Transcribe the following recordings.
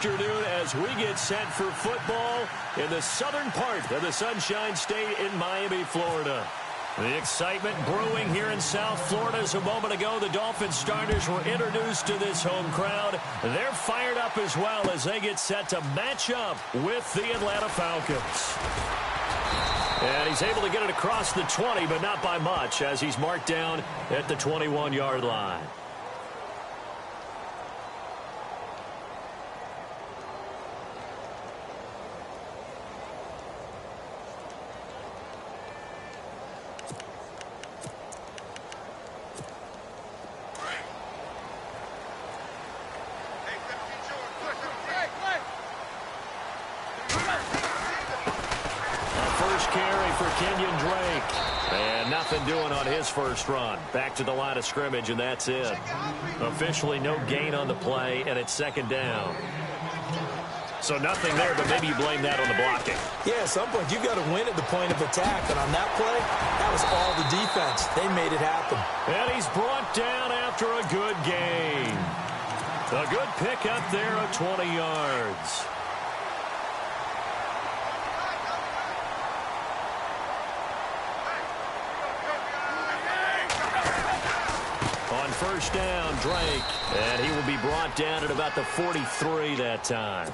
afternoon as we get set for football in the southern part of the Sunshine State in Miami, Florida. The excitement brewing here in South Florida as a moment ago. The Dolphins starters were introduced to this home crowd. They're fired up as well as they get set to match up with the Atlanta Falcons. And he's able to get it across the 20, but not by much as he's marked down at the 21-yard line. Doing on his first run. Back to the line of scrimmage, and that's it. Officially no gain on the play, and it's second down. So nothing there, but maybe you blame that on the blocking. Yeah, at some point, you've got to win at the point of attack, and on that play, that was all the defense. They made it happen. And he's brought down after a good gain. A good pickup there of 20 yards. First down, Drake. And he will be brought down at about the 43 that time.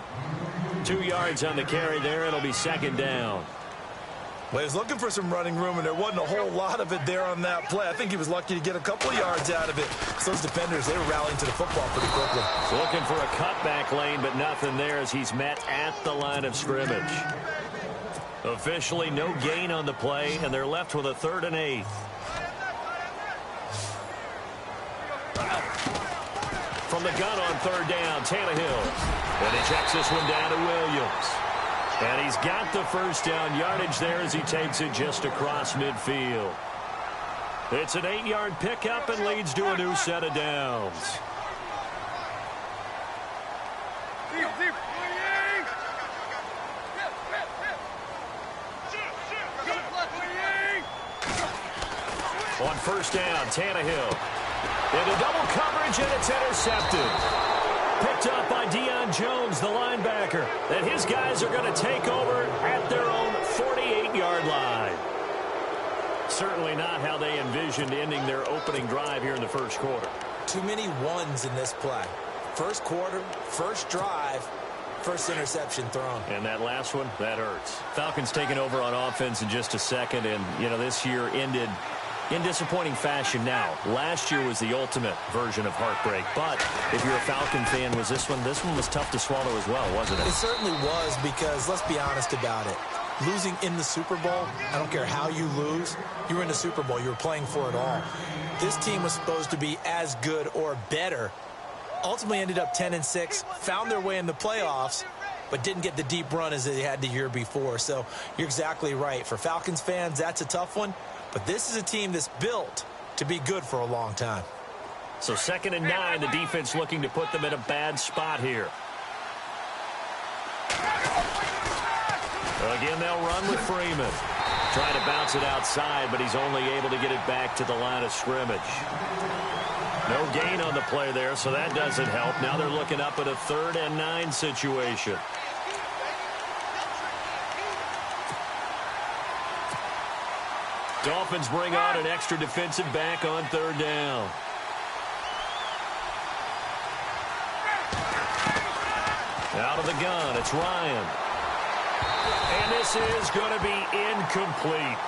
2 yards on the carry there. It'll be second down. Well, he was looking for some running room, and there wasn't a whole lot of it there on that play. I think he was lucky to get a couple of yards out of it. So those defenders, they were rallying to the football pretty quickly. Looking for a cutback lane, but nothing there as he's met at the line of scrimmage. Officially no gain on the play, and they're left with a 3rd and 8. From the gun on 3rd down, Tannehill. And he checks this one down to Williams. And he's got the first down yardage there as he takes it just across midfield. It's an 8-yard pickup and leads to a new set of downs. On first down, Tannehill. Into double coverage, and it's intercepted. Picked up by Deion Jones, the linebacker. And his guys are going to take over at their own 48-yard line. Certainly not how they envisioned ending their opening drive here in the first quarter. Too many ones in this play. First quarter, first drive, first interception thrown. And that last one, that hurts. Falcons taking over on offense in just a second. And, you know, this year ended in disappointing fashion now. Last year was the ultimate version of heartbreak. But if you're a Falcon fan, was this one was tough to swallow as well, wasn't it? It certainly was because, let's be honest about it, losing in the Super Bowl, I don't care how you lose, you were in the Super Bowl, you were playing for it all. This team was supposed to be as good or better. Ultimately ended up 10-6, found their way in the playoffs, but didn't get the deep run as they had the year before. So you're exactly right. For Falcons fans, that's a tough one. But this is a team that's built to be good for a long time. So 2nd and 9, the defense looking to put them in a bad spot here. Again, they'll run with Freeman. Trying to bounce it outside, but he's only able to get it back to the line of scrimmage. No gain on the play there, so that doesn't help. Now they're looking up at a 3rd and 9 situation. Dolphins bring on an extra defensive back on 3rd down. Out of the gun, it's Ryan. And this is going to be incomplete.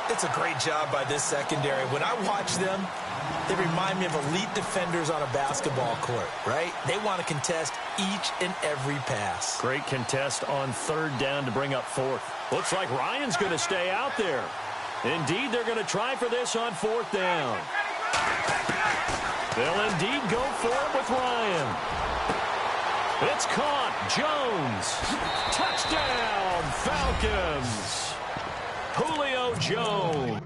It's a great job by this secondary. When I watch them, they remind me of elite defenders on a basketball court, right? They want to contest each and every pass. Great contest on 3rd down to bring up 4th. Looks like Ryan's going to stay out there. Indeed, they're going to try for this on 4th down. They'll indeed go for it with Ryan. It's caught. Jones. Touchdown, Falcons. Julio Jones.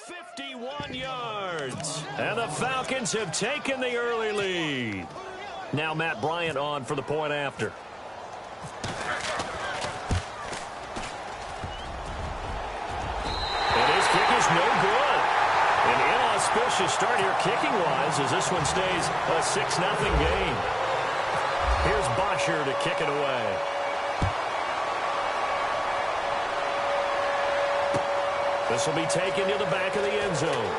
51 yards. And the Falcons have taken the early lead. Now Matt Bryant on for the point after. And his kick is no good. An inauspicious start here kicking-wise as this one stays a 6-0 game. Here's Bosher to kick it away. This will be taken to the back of the end zone.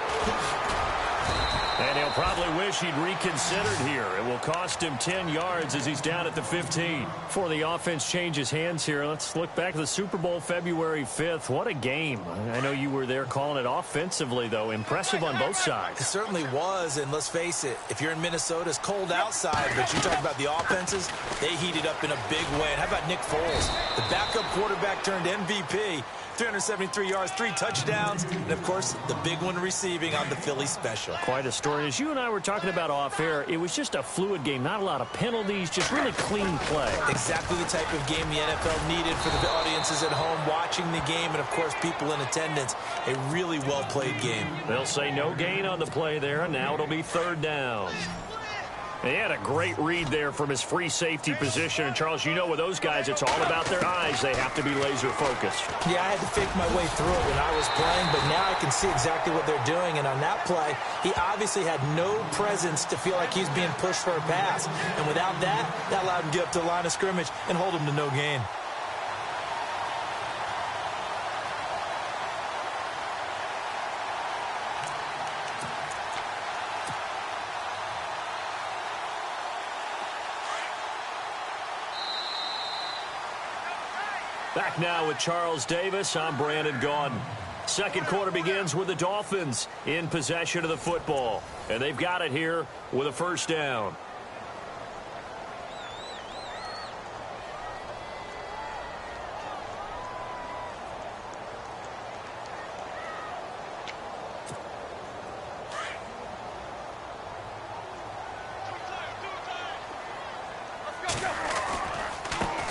And he'll probably wish he'd reconsidered here. It will cost him 10 yards as he's down at the 15. Before the offense changes hands here, let's look back at the Super Bowl February 5th. What a game. I know you were there calling it offensively, though. Impressive on both sides. It certainly was, and let's face it, if you're in Minnesota, it's cold outside, but you talk about the offenses, they heated up in a big way. And how about Nick Foles? The backup quarterback turned MVP. 373 yards, 3 touchdowns, and, of course, the big one receiving on the Philly special. Quite a story. As you and I were talking about off-air, it was just a fluid game. Not a lot of penalties, just really clean play. Exactly the type of game the NFL needed for the audiences at home watching the game and, of course, people in attendance. A really well-played game. They'll say no gain on the play there, and now it'll be 3rd down. He had a great read there from his free safety position. And, Charles, you know with those guys, it's all about their eyes. They have to be laser-focused. Yeah, I had to fake my way through it when I was playing, but now I can see exactly what they're doing. And on that play, he obviously had no presence to feel like he's being pushed for a pass. And without that, that allowed him to get up to the line of scrimmage and hold him to no gain. Back now with Charles Davis. I'm Brandon Gaudin. Second quarter begins with the Dolphins in possession of the football. And they've got it here with a 1st down.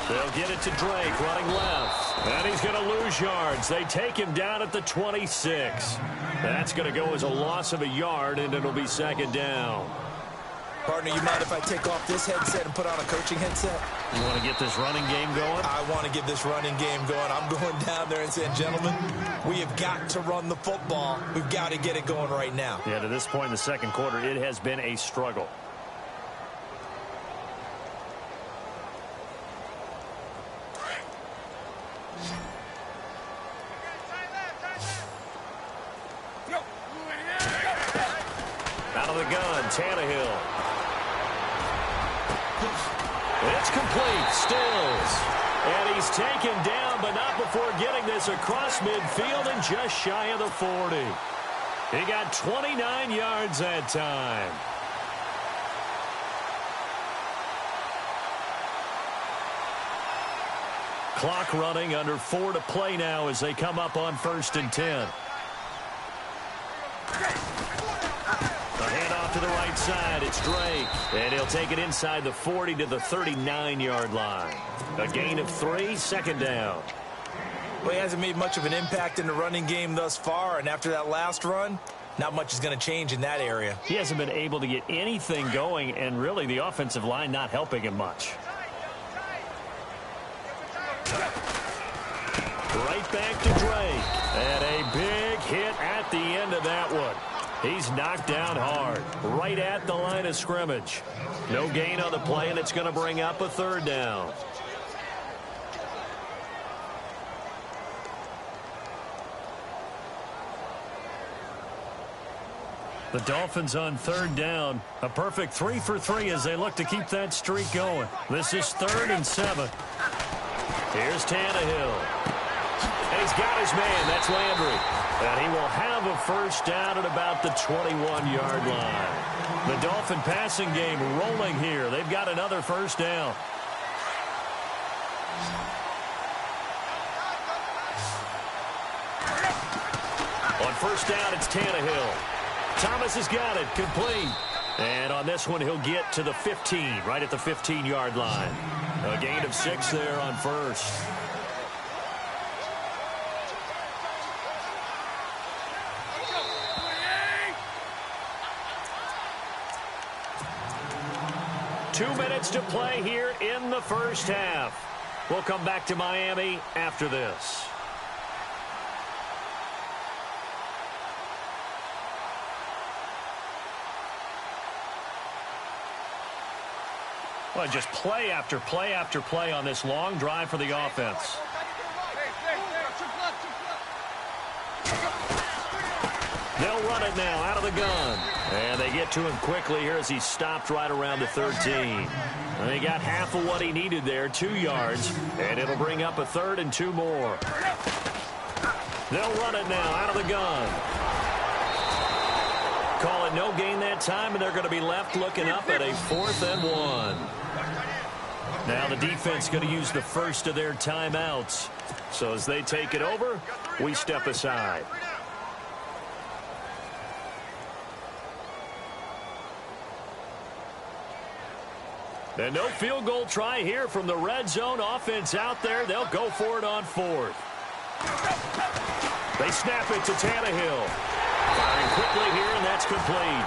They'll get it to Drake, running left. And he's going to lose yards. They take him down at the 26. That's going to go as a loss of a yard, and it'll be 2nd down. Partner, you mind if I take off this headset and put on a coaching headset? You want to get this running game going? I want to get this running game going. I'm going down there and saying, gentlemen, we have got to run the football. We've got to get it going right now. Yeah, to this point in the second quarter, it has been a struggle. Out of the gun, Tannehill. It's complete, Stills. And he's taken down, but not before getting this across midfield and just shy of the 40. He got 29 yards that time. Clock running, under 4 to play now as they come up on 1st and 10. To the right side, it's Drake. And he'll take it inside the 40 to the 39-yard line. A gain of 3, 2nd down. Well, he hasn't made much of an impact in the running game thus far, and after that last run, not much is going to change in that area. He hasn't been able to get anything going, and really the offensive line not helping him much. Right back to Drake. And a big hit at the end of that one. He's knocked down hard, right at the line of scrimmage. No gain on the play, and it's going to bring up a 3rd down. The Dolphins on 3rd down. A perfect 3 for 3 as they look to keep that streak going. This is 3rd and 7. Here's Tannehill. And he's got his man. That's Landry. And he will have a 1st down at about the 21-yard line. The Dolphin passing game rolling here. They've got another 1st down. On 1st down, it's Tannehill. Thomas has got it. Complete. And on this one, he'll get to the 15, right at the 15-yard line. A gain of 6 there on 1st. 2 minutes to play here in the first half. We'll come back to Miami after this. Well, just play after play after play on this long drive for the offense. They'll run it now out of the gun. And they get to him quickly here as he stopped right around the 13. And he got half of what he needed there, 2 yards. And it'll bring up a 3rd and 2 more. They'll run it now out of the gun. Call it no gain that time, and they're going to be left looking up at a 4th and 1. Now the defense going to use the first of their timeouts. So as they take it over, we step aside. And no field goal try here from the red zone. Offense out there. They'll go for it on 4th. They snap it to Tannehill. Firing quickly here, and that's complete.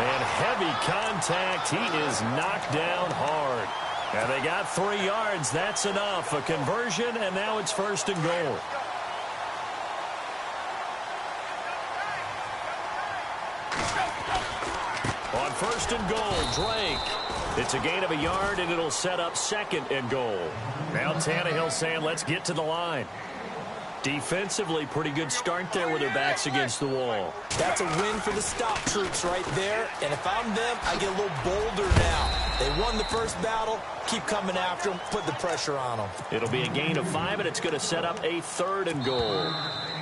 And heavy contact. He is knocked down hard. And they got 3 yards. That's enough. A conversion, and now it's 1st and goal. On 1st and goal, Drake. It's a gain of a yard, and it'll set up 2nd and goal. Now Tannehill saying, let's get to the line. Defensively, pretty good start there with their backs against the wall. That's a win for the stop troops right there. And if I'm them, I get a little bolder now. They won the first battle. Keep coming after them. Put the pressure on them. It'll be a gain of 5, and it's going to set up a 3rd and goal.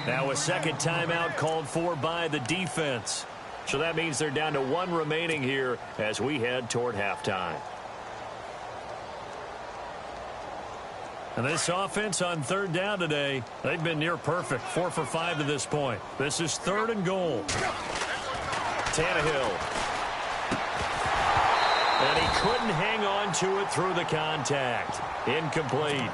Now a second timeout called for by the defense. So that means they're down to 1 remaining here as we head toward halftime. And this offense on 3rd down today, they've been near perfect. 4 for 5 to this point. This is 3rd and goal. Tannehill. And he couldn't hang on to it through the contact. Incomplete.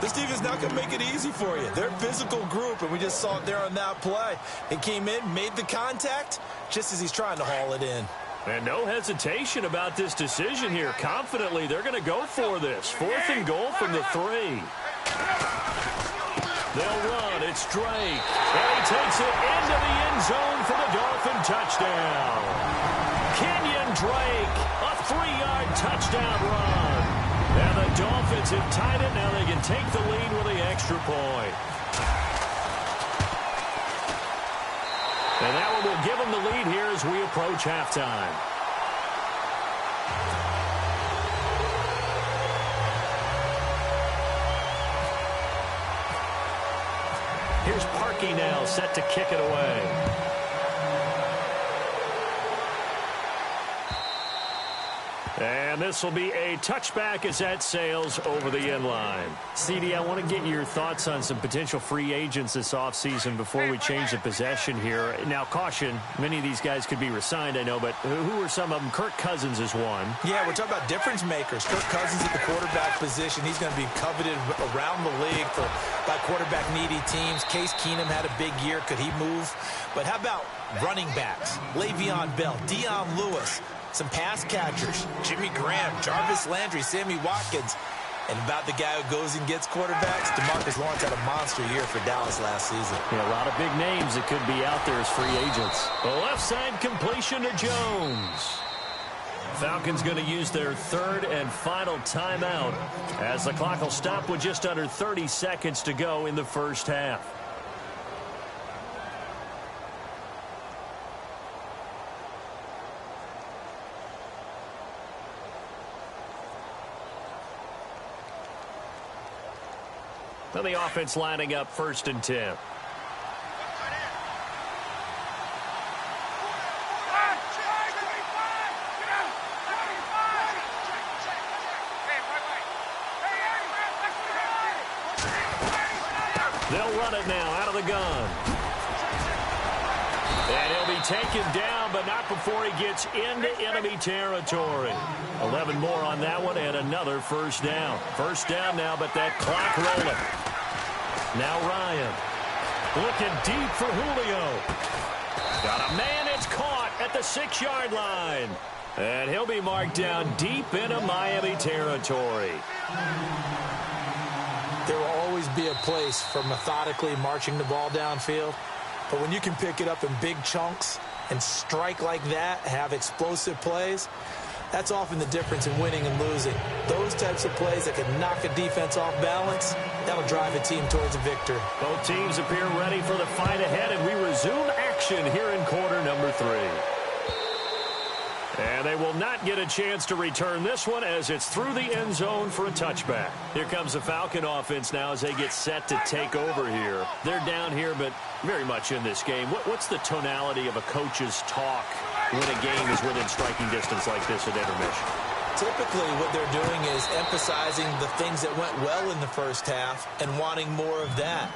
This defense is not going to make it easy for you. They're a physical group, and we just saw it there on that play. He came in, made the contact, just as he's trying to haul it in. And no hesitation about this decision here. Confidently, they're going to go for this. 4th and goal from the 3. They'll run. It's Drake. And he takes it into the end zone for the Dolphin touchdown. Kenyon Drake, a 3-yard touchdown run. And the Dolphins have tied it. Now they can take the lead with the extra point. And that one will give them the lead here as we approach halftime. Here's Parkey now, set to kick it away. And this will be a touchback as that sails over the end line. CD, I want to get your thoughts on some potential free agents this offseason before we change the possession here. Now, caution, many of these guys could be re-signed, I know, but who are some of them? Kirk Cousins is one. Yeah, we're talking about difference makers. Kirk Cousins at the quarterback position. He's going to be coveted around the league by quarterback-needy teams. Case Keenum had a big year. Could he move? But how about running backs? Le'Veon Bell, Dion Lewis. Some pass catchers, Jimmy Graham, Jarvis Landry, Sammy Watkins. And about the guy who goes and gets quarterbacks, DeMarcus Lawrence had a monster year for Dallas last season. Yeah, a lot of big names that could be out there as free agents. The left side completion to Jones. Falcons going to use their 3rd and final timeout as the clock will stop with just under 30 seconds to go in the first half. Then the offense lining up 1st and 10. They'll run it now out of the gun. And he'll be taken down, but not before he gets into enemy territory. 11 more on that one, and another first down. First down now, but that clock rolling. Now Ryan looking deep for Julio. Got a man, it's caught at the 6-yard line. And he'll be marked down deep into Miami territory. There will always be a place for methodically marching the ball downfield. But when you can pick it up in big chunks and strike like that, have explosive plays, that's often the difference in winning and losing. Those types of plays that can knock a defense off balance, that'll drive a team towards a victory. Both teams appear ready for the fight ahead, and we resume action here in quarter number 3. And they will not get a chance to return this one as it's through the end zone for a touchback. Here comes the Falcon offense now as they get set to take over here. They're down here, but very much in this game. What's the tonality of a coach's talk when a game is within striking distance like this at intermission? Typically, what they're doing is emphasizing the things that went well in the first half and wanting more of that.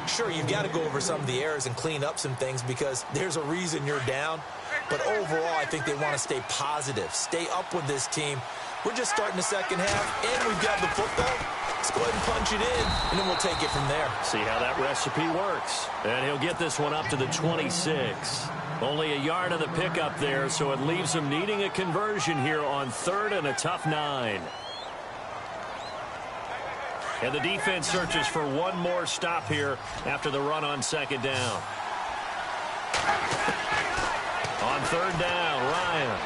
Sure, you've got to go over some of the errors and clean up some things because there's a reason you're down. But overall, I think they want to stay positive, stay up with this team. We're just starting the second half, and we've got the football. Let's go ahead and punch it in, and then we'll take it from there. See how that recipe works. And he'll get this one up to the 26. Only a yard on the pickup there, so it leaves them needing a conversion here on 3rd and a tough 9. And the defense searches for one more stop here after the run on 2nd down. On 3rd down, Ryan.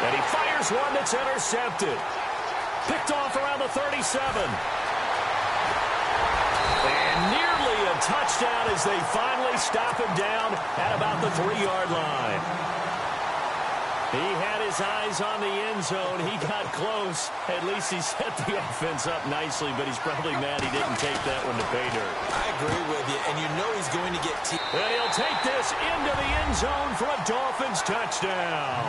And he fires one that's intercepted. Picked off around the 37. And nearly a touchdown as they finally stop him down at about the 3-yard line. He had his eyes on the end zone. He got close. At least he set the offense up nicely, but he's probably mad he didn't take that one to pay dirt. I agree with you, and you know he's going to get... And he'll take this into the end zone for a Dolphins touchdown.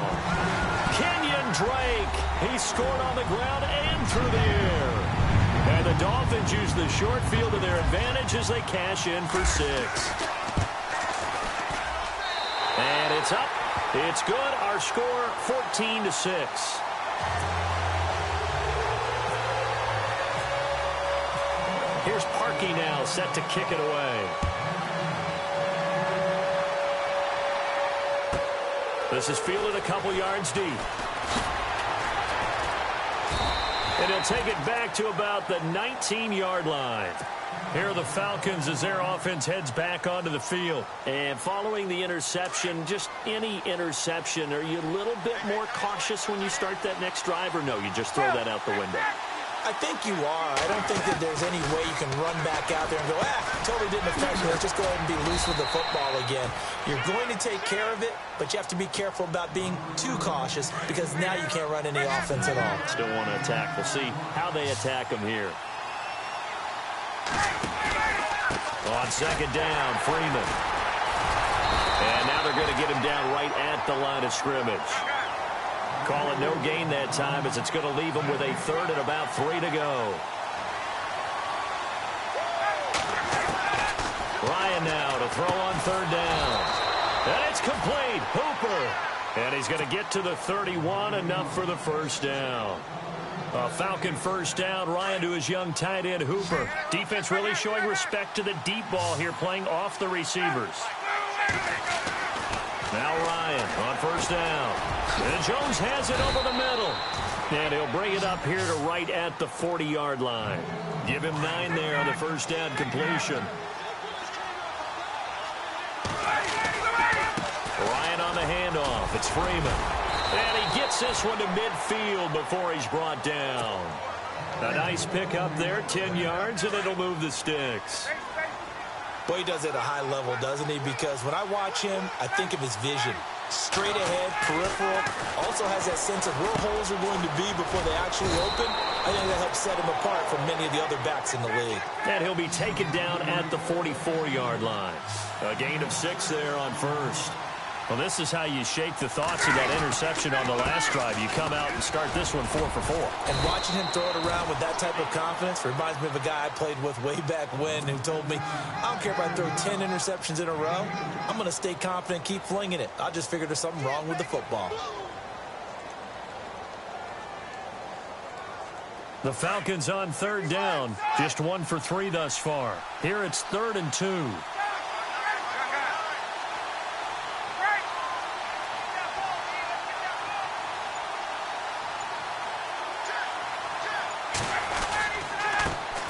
Kenyon Drake. He scored on the ground and through the air. And the Dolphins use the short field to their advantage as they cash in for 6. And it's up. It's good. Our score, 14-6. Here's Parkey now, set to kick it away. This is fielded a couple yards deep. And he'll take it back to about the 19-yard line. Here are the Falcons as their offense heads back onto the field. And following the interception, just any interception, are you a little bit more cautious when you start that next drive, or no, you just throw that out the window? I think you are. I don't think that there's any way you can run back out there and go, totally didn't affect me. Let's just go ahead and be loose with the football again. You're going to take care of it, but you have to be careful about being too cautious because now you can't run any offense at all. Still want to attack. We'll see how they attack them here. On 2nd down, Freeman. And now they're going to get him down right at the line of scrimmage. Call it no gain that time as it's going to leave him with a 3rd and about 3 to go. Ryan now to throw on 3rd down. And it's complete. Hooper. And he's going to get to the 31, enough for the 1st down. A Falcon 1st down. Ryan to his young tight end, Hooper. Defense really showing respect to the deep ball here, playing off the receivers. Now Ryan on 1st down. And Jones has it over the middle. And he'll bring it up here to right at the 40-yard line. Give him 9 there on the 1st down completion. Ryan on the handoff. It's Freeman. And he gets this one to midfield before he's brought down. A nice pickup there, 10 yards, and it'll move the sticks. Boy, he does it at a high level, doesn't he? Because when I watch him, I think of his vision. Straight ahead, peripheral. Also has that sense of where holes are going to be before they actually open. I think that helps set him apart from many of the other backs in the league. And he'll be taken down at the 44-yard line. A gain of 6 there on 1st. Well, this is how you shake the thoughts of that interception on the last drive. You come out and start this one 4 for 4. And watching him throw it around with that type of confidence reminds me of a guy I played with way back when who told me, I don't care if I throw 10 interceptions in a row. I'm going to stay confident and keep flinging it. I just figured there's something wrong with the football. The Falcons on 3rd down. Just 1 for 3 thus far. Here it's 3rd and 2.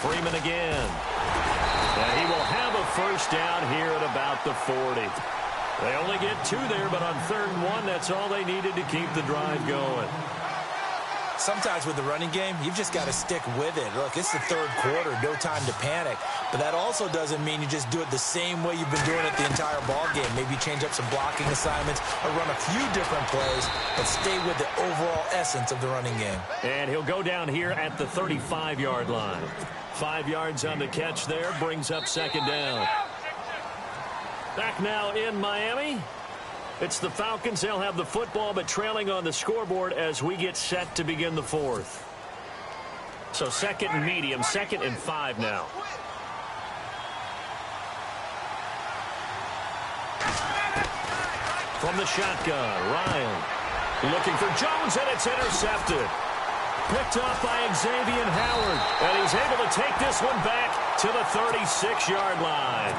Freeman again. And he will have a first down here at about the 40. They only get 2 there, but on 3rd and 1, that's all they needed to keep the drive going. Sometimes with the running game, you've just got to stick with it. Look, it's the 3rd quarter, no time to panic. But that also doesn't mean you just do it the same way you've been doing it the entire ball game. Maybe change up some blocking assignments or run a few different plays, but stay with the overall essence of the running game. And he'll go down here at the 35-yard line. 5 yards on the catch there, brings up 2nd down. Back now in Miami. It's the Falcons. They'll have the football, but trailing on the scoreboard as we get set to begin the 4th. So 2nd and medium, 2nd and 5 now. From the shotgun, Ryan looking for Jones, and it's intercepted. Picked off by Xavier Howard, and he's able to take this one back to the 36-yard line.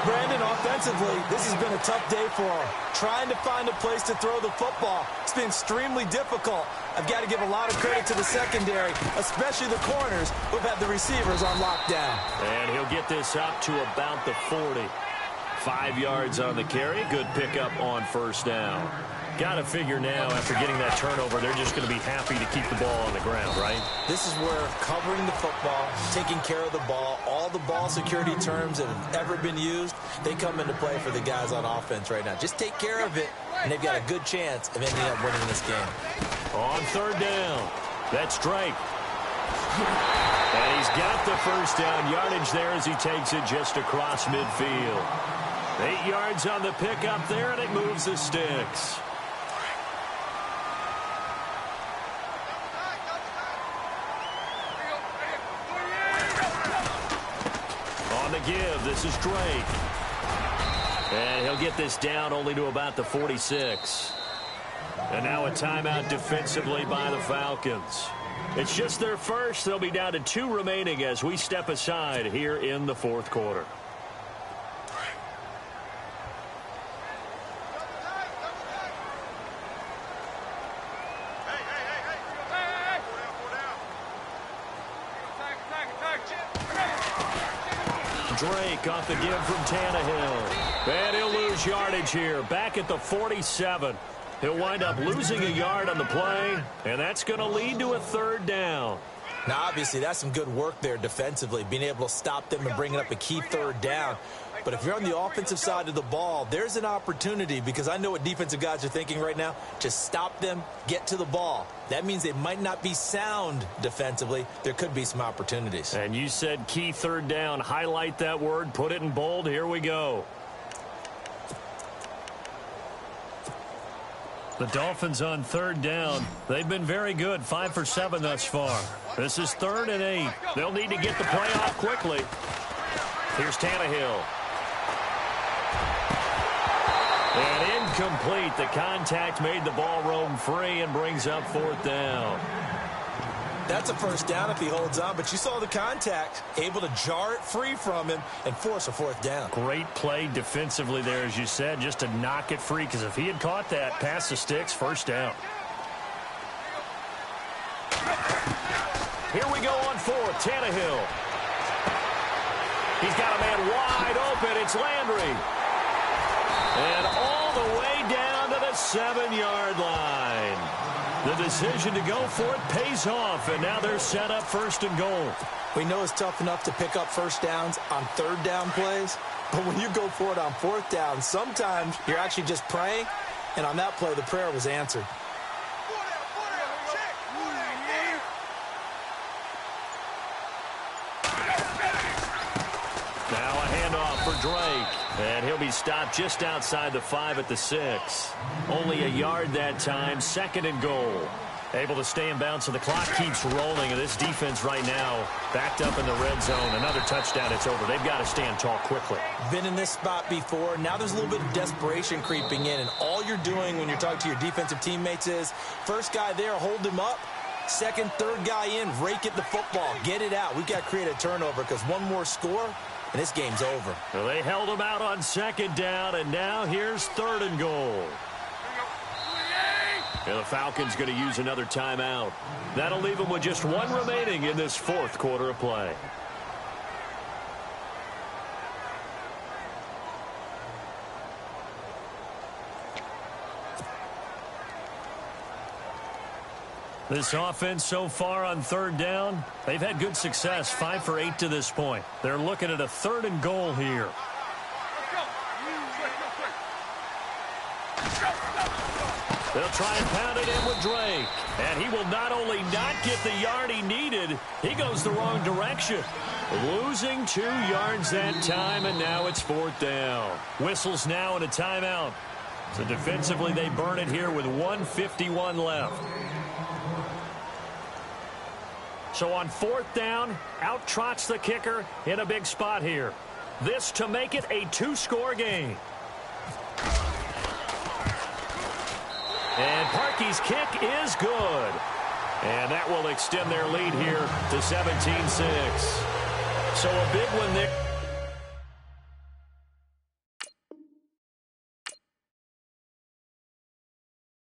Brandon, offensively, this has been a tough day for him. Trying to find a place to throw the football. It's been extremely difficult. I've got to give a lot of credit to the secondary, especially the corners who've had the receivers on lockdown. And he'll get this up to about the 40. 5 yards on the carry. Good pickup on 1st down. Got to figure now, after getting that turnover, they're just going to be happy to keep the ball on the ground, right? This is where covering the football, taking care of the ball, all the ball security terms that have ever been used, they come into play for the guys on offense right now. Just take care of it, and they've got a good chance of ending up winning this game. On 3rd down, that's Drake. And he's got the first down yardage there as he takes it just across midfield. 8 yards on the pickup there, and it moves the sticks. On the give, this is Drake. And he'll get this down only to about the 46. And now a timeout defensively by the Falcons. It's just their first. They'll be down to 2 remaining as we step aside here in the 4th quarter. Drake off the give from Tannehill. And he'll lose yardage here. Back at the 47. He'll wind up losing a yard on the play, and that's going to lead to a 3rd down. Now, obviously, that's some good work there defensively, being able to stop them and bringing up a key 3rd down. But if you're on the offensive side of the ball, there's an opportunity, because I know what defensive guys are thinking right now. Just stop them, get to the ball. That means they might not be sound defensively. There could be some opportunities. And you said key 3rd down. Highlight that word, put it in bold. Here we go. The Dolphins on 3rd down. They've been very good, 5 for 7 thus far. This is 3rd and 8. They'll need to get the play off quickly. Here's Tannehill. And incomplete. The contact made the ball roam free and brings up 4th down. That's a first down if he holds on, but you saw the contact, able to jar it free from him and force a 4th down. Great play defensively there, as you said, just to knock it free, because if he had caught that, past the sticks, 1st down. Here we go on 4th, Tannehill. He's got a man wide open. It's Landry. And all the way down to the 7-yard line. The decision to go for it pays off, and now they're set up 1st and goal. We know it's tough enough to pick up first downs on 3rd down plays, but when you go for it on 4th down, sometimes you're actually just praying, and on that play, the prayer was answered. Now a handoff for Drake, and he'll be stopped just outside the 5 at the 6. Only a yard that time, 2nd and goal. Able to stay in bounds, so the clock keeps rolling, and this defense right now backed up in the red zone. Another touchdown, it's over. They've got to stand tall quickly. Been in this spot before. Now there's a little bit of desperation creeping in, and all you're doing when you're talking to your defensive teammates is, first guy there, hold him up. 2nd, 3rd guy in, rake at the football. Get it out. We've got to create a turnover, because one more score, and this game's over. Well, they held him out on 2nd down, and now here's 3rd and goal. And the Falcons going to use another timeout. That'll leave them with just one remaining in this fourth quarter of play. This offense so far on third down, they've had good success, 5 for 8 to this point. They're looking at a 3rd and goal here. They'll try and pound it in with Drake. And he will not only not get the yard he needed, he goes the wrong direction. Losing 2 yards that time, and now it's 4th down. Whistles now and a timeout. So defensively, they burn it here with 1:51 left. So on 4th down, out trots the kicker in a big spot here. This to make it a 2-score game. And Parkey's kick is good. And that will extend their lead here to 17-6. So a big one there.